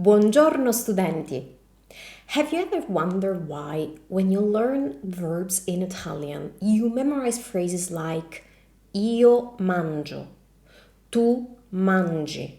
Buongiorno studenti! Have you ever wondered why, when you learn verbs in Italian, you memorize phrases like io mangio, tu mangi,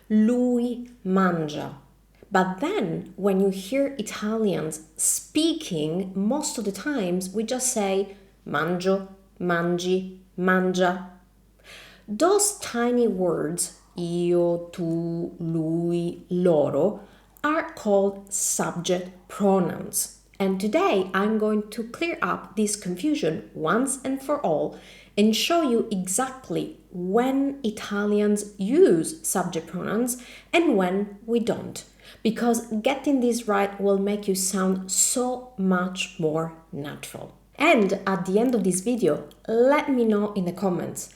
lui mangia? But then, when you hear Italians speaking, most of the times we just say mangio, mangi, mangia. Those tiny words, io, tu, lui, loro, are called subject pronouns. And today I'm going to clear up this confusion once and for all and show you exactly when Italians use subject pronouns and when we don't. Because getting this right will make you sound so much more natural. And at the end of this video, let me know in the comments,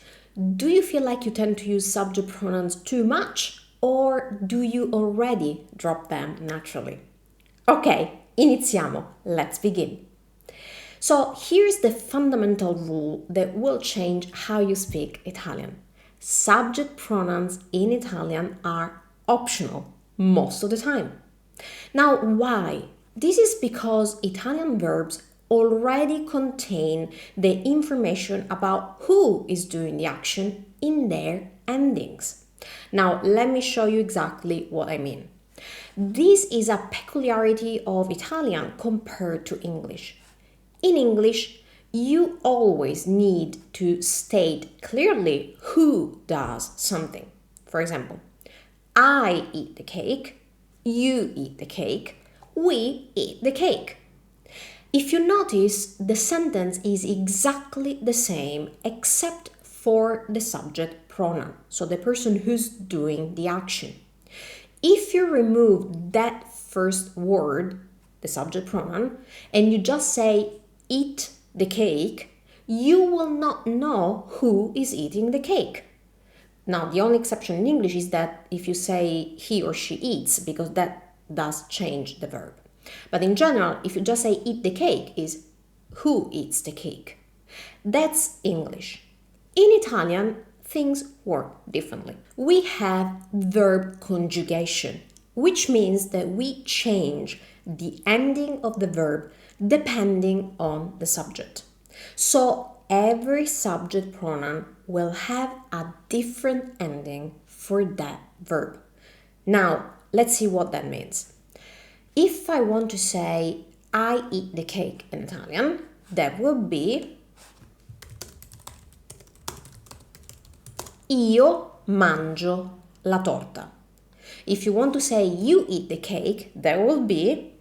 do you feel like you tend to use subject pronouns too much, or do you already drop them naturally? Ok, iniziamo. Let's begin. So here's the fundamental rule that will change how you speak Italian. Subject pronouns in Italian are optional most of the time. Now, why? This is because Italian verbs already contain the information about who is doing the action in their endings. Now, let me show you exactly what I mean. This is a peculiarity of Italian compared to English. In English, you always need to state clearly who does something. For example, I eat the cake, you eat the cake, we eat the cake. If you notice, the sentence is exactly the same except for the subject pronoun, so the person who's doing the action. If you remove that first word, the subject pronoun, and you just say eat the cake, you will not know who is eating the cake. Now, the only exception in English is that if you say he or she eats, because that does change the verb. But in general, if you just say eat the cake, is who eats the cake. That's English. In Italian, things work differently. We have verb conjugation, which means that we change the ending of the verb depending on the subject. So every subject pronoun will have a different ending for that verb. Now, let's see what that means. If I want to say I eat the cake in Italian, that would be io mangio la torta. If you want to say you eat the cake, that will be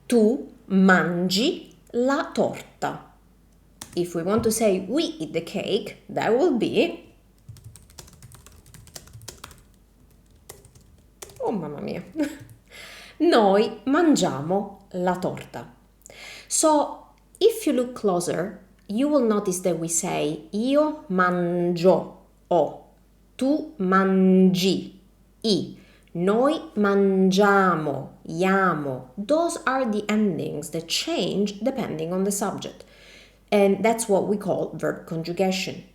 tu mangi la torta. If we want to say we eat the cake, that will be oh mamma mia, noi mangiamo la torta. So, if you look closer, you will notice that we say io mangio o, tu mangi i, noi mangiamo, iamo. Those are the endings that change depending on the subject. And that's what we call verb conjugation.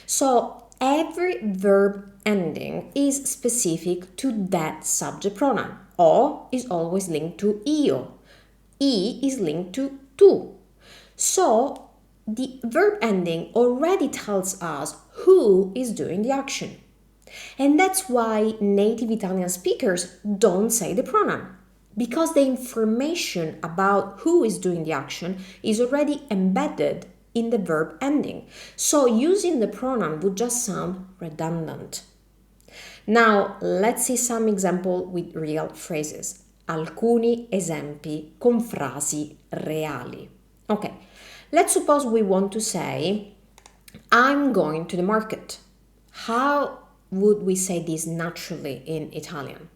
So every verb ending is specific to that subject pronoun. O is always linked to io. I is linked to tu. So the verb ending already tells us who is doing the action. And that's why native Italian speakers don't say the pronoun, because the information about who is doing the action is already embedded in the verb ending. So using the pronoun would just sound redundant. Now, let's see some example with real phrases. Alcuni esempi con frasi reali. Okay, let's suppose we want to say, I'm going to the market. How would we say this naturally in Italian?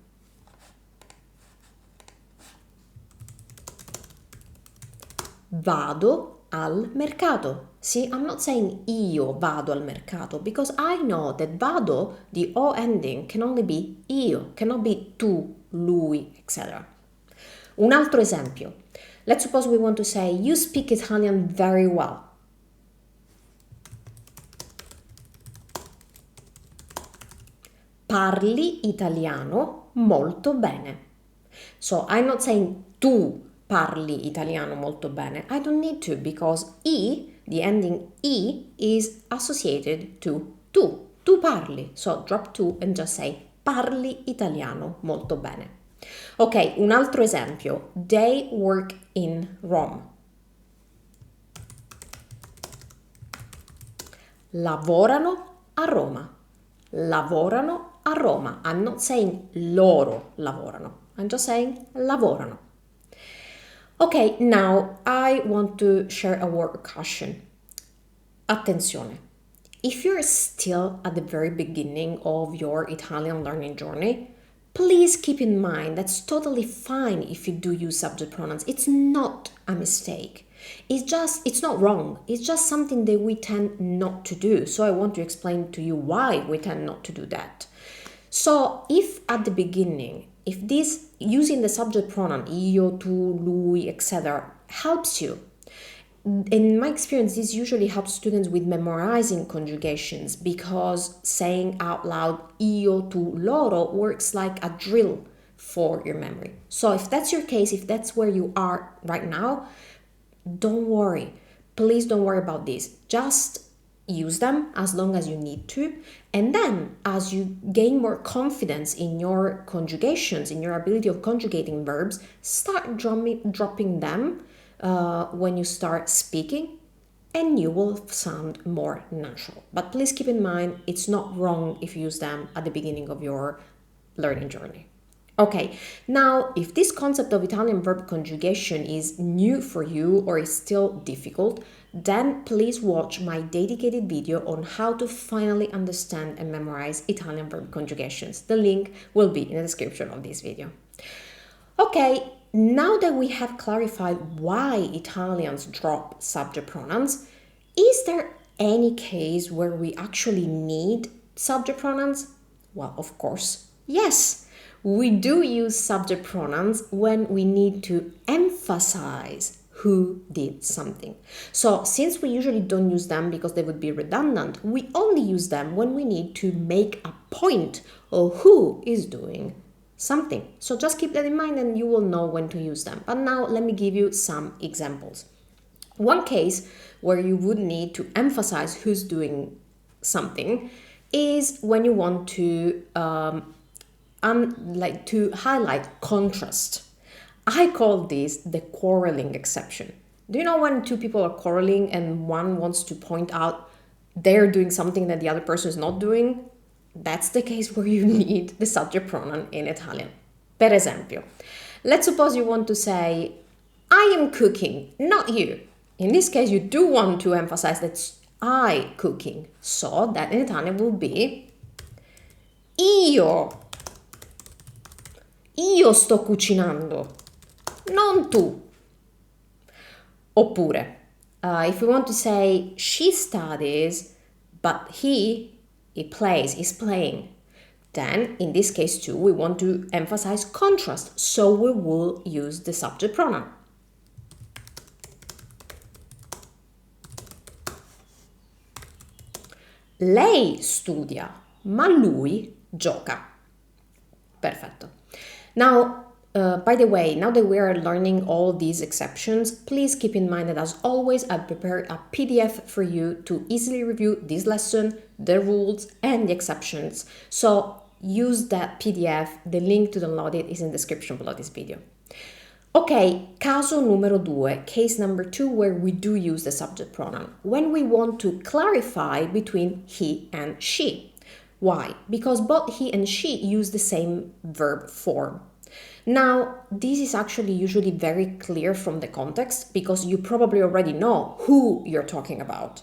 Vado al mercato. See, I'm not saying io vado al mercato because I know that vado, the O ending, can only be io, cannot be tu, lui, etc. Un altro esempio. Let's suppose we want to say, you speak Italian very well. parli italiano molto bene. So I'm not saying tu parli italiano molto bene. I don't need to because the ending is associated to tu. Tu parli. So drop tu and just say parli italiano molto bene. Ok, un altro esempio. They work in Rome. Lavorano a Roma. Lavorano a Roma. I'm not saying loro lavorano. I'm just saying lavorano. Okay, now I want to share a word of caution. Attenzione. If you're still at the very beginning of your Italian learning journey, please keep in mind that's totally fine if you do use subject pronouns. It's not a mistake. It's not wrong. It's just something that we tend not to do. So I want to explain to you why we tend not to do that. So if at the beginning, if this using the subject pronoun io, tu, lui, etc. helps you, in my experience, this usually helps students with memorizing conjugations because saying out loud io, tu, loro works like a drill for your memory. So if that's your case, if that's where you are right now, don't worry. Please don't worry about this. Just use them as long as you need to. And then as you gain more confidence in your conjugations, in your ability of conjugating verbs, start dropping them when you start speaking, and you will sound more natural. But please keep in mind, it's not wrong if you use them at the beginning of your learning journey. Okay, now if this concept of Italian verb conjugation is new for you or is still difficult, then please watch my dedicated video on how to finally understand and memorize Italian verb conjugations. The link will be in the description of this video. Okay, now that we have clarified why Italians drop subject pronouns, is there any case where we actually need subject pronouns? Well, of course, yes. We do use subject pronouns when we need to emphasize who did something. So since we usually don't use them because they would be redundant, we only use them when we need to make a point of who is doing something. So just keep that in mind and you will know when to use them. But now let me give you some examples. One case where you would need to emphasize who's doing something is when you want to to highlight contrast. I call this the quarreling exception. Do you know when two people are quarreling and one wants to point out they're doing something that the other person is not doing? That's the case where you need the subject pronoun in Italian. Per esempio, let's suppose you want to say, I am cooking, not you. In this case, you do want to emphasize that it's I cooking. So that in Italian will be Io sto cucinando, non tu. Oppure, if we want to say she studies, but he plays, is playing, then in this case too, we want to emphasize contrast, so we will use the subject pronoun. Lei studia, ma lui gioca. Perfetto. Now, by the way, now that we are learning all these exceptions, please keep in mind that as always, I've prepared a PDF for you to easily review this lesson, the rules, and the exceptions. So use that PDF. The link to download it is in the description below this video. Ok, caso numero 2, case number 2, where we do use the subject pronoun, when we want to clarify between he and she. Why? Because both he and she use the same verb form. Now, this is actually usually very clear from the context because you probably already know who you're talking about.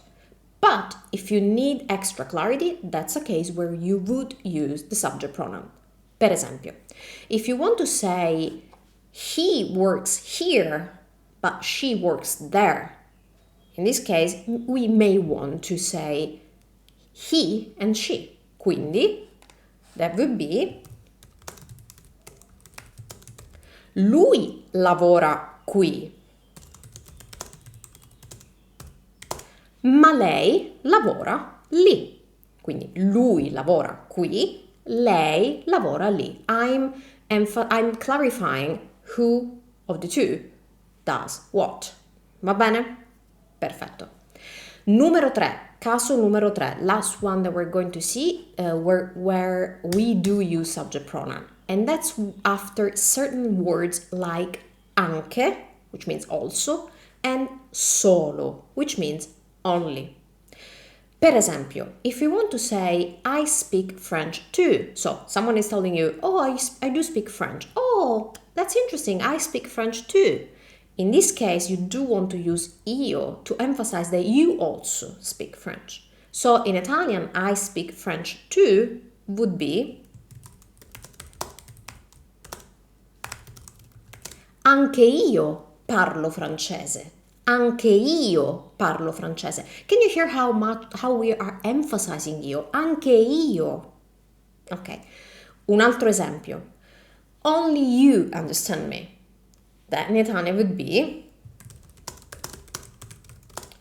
But if you need extra clarity, that's a case where you would use the subject pronoun. Per esempio, if you want to say he works here, but she works there, in this case, we may want to say he and she. Quindi, that would be lui lavora qui, ma lei lavora lì. Quindi lui lavora qui, lei lavora lì. I'm clarifying who of the two does what. Va bene? Perfetto. Numero 3, caso numero 3, last one that we're going to see where we do use subject pronoun. And that's after certain words like anche, which means also, and solo, which means only. Per esempio, if you want to say, I speak French too. So someone is telling you, oh, I do speak French. Oh, that's interesting. I speak French too. In this case, you do want to use io to emphasize that you also speak French. So in Italian, I speak French too would be anche io parlo francese. Anche io parlo francese. Can you hear how we are emphasizing io? Anche io. Ok. Un altro esempio. Only you understand me. That in Italian would be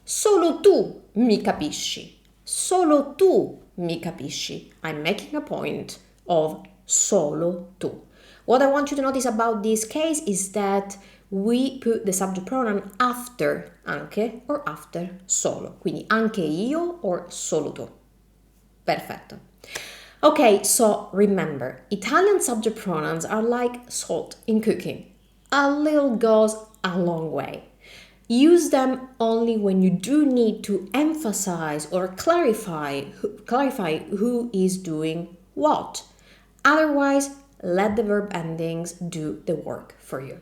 solo tu mi capisci. Solo tu mi capisci. I'm making a point of solo tu. What I want you to notice about this case is that we put the subject pronoun after anche or after solo. Quindi anche io or solo tu. Perfetto. Okay, so remember, Italian subject pronouns are like salt in cooking. A little goes a long way. Use them only when you do need to emphasize or clarify who is doing what. Otherwise, let the verb endings do the work for you.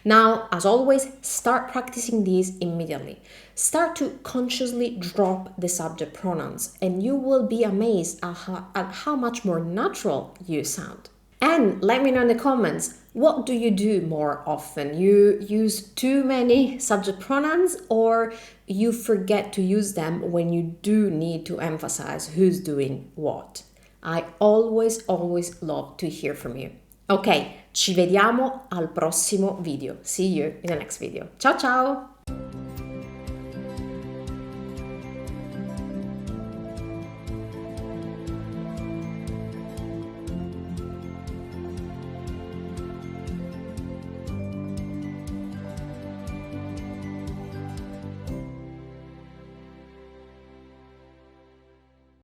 Now, as always, start practicing these immediately. Start to consciously drop the subject pronouns and you will be amazed at how much more natural you sound. And let me know in the comments, what do you do more often? You use too many subject pronouns or you forget to use them when you do need to emphasize who's doing what? I always love to hear from you. Ok, ci vediamo al prossimo video. See you in the next video. Ciao ciao!